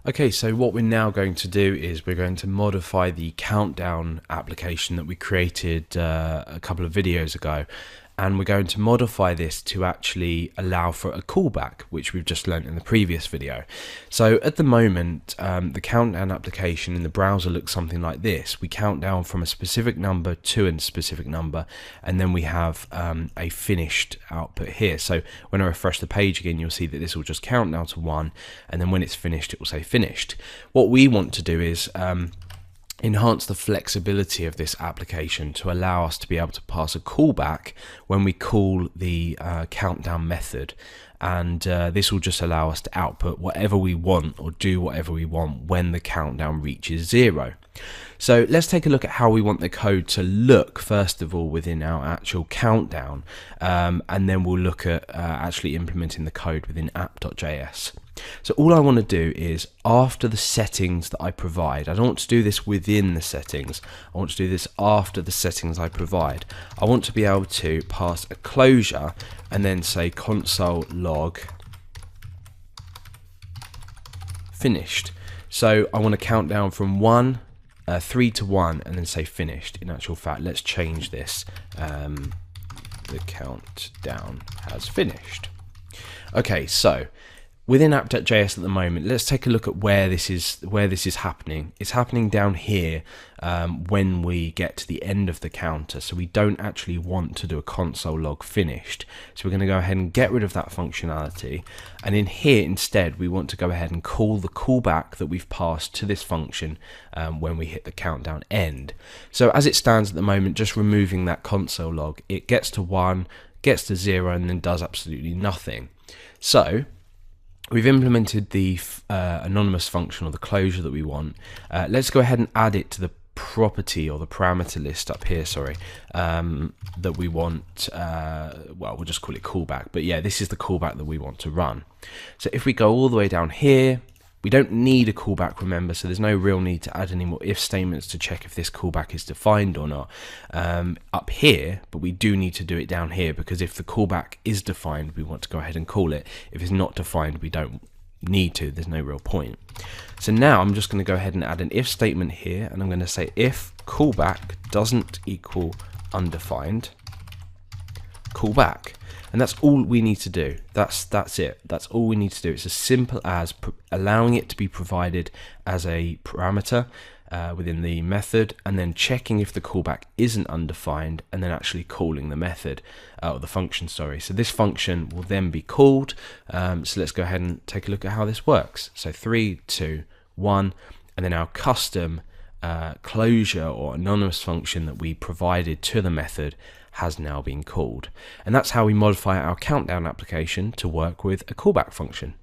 Okay, so what we're now going to do is we're going to modify the countdown application that we created a couple of videos ago, and we're going to modify this to actually allow for a callback, which we've just learned in the previous video. So at the moment, the countdown application in the browser looks something like this. We count down from a specific number to a specific number, and then we have a finished output here. So when I refresh the page again, you'll see that this will just count down to 1, and then when it's finished, it will say finished. What we want to do is enhance the flexibility of this application to allow us to be able to pass a callback when we call the countdown method, and this will just allow us to output whatever we want or do whatever we want when the countdown reaches 0. So let's take a look at how we want the code to look first of all within our actual countdown, and then we'll look at actually implementing the code within app.js. So all I want to do is, after the settings that I provide, I don't want to do this within the settings, I want to do this after the settings I provide. I want to be able to pass a closure and then say console log finished. So I want to count down from 3 to 1 and then say finished. In actual fact, let's change this. The countdown has finished. Okay, so within app.js at the moment, let's take a look at where this is happening. It's happening down here when we get to the end of the counter. So we don't actually want to do a console log finished. So we're going to go ahead and get rid of that functionality. And in here instead, we want to go ahead and call the callback that we've passed to this function when we hit the countdown end. So as it stands at the moment, just removing that console log, it gets to 1, gets to 0, and then does absolutely nothing. So we've implemented the anonymous function, or the closure that we want. Let's go ahead and add it to the property or the parameter list up here, that we want. Well, we'll just call it callback, but yeah, this is the callback that we want to run. So if we go all the way down here, we don't need a callback, remember, so there's no real need to add any more if statements to check if this callback is defined or not up here, but we do need to do it down here, because if the callback is defined, we want to go ahead and call it. If it's not defined, we don't need to, there's no real point. So now I'm just going to go ahead and add an if statement here, and I'm going to say if callback doesn't equal undefined, callback. And that's all we need to do. That's it. That's all we need to do. It's as simple as allowing it to be provided as a parameter within the method, and then checking if the callback isn't undefined, and then actually calling the method, or the function, sorry. So this function will then be called. So let's go ahead and take a look at how this works. So 3, 2, 1, and then our custom closure or anonymous function that we provided to the method has now been called. And that's how we modify our countdown application to work with a callback function.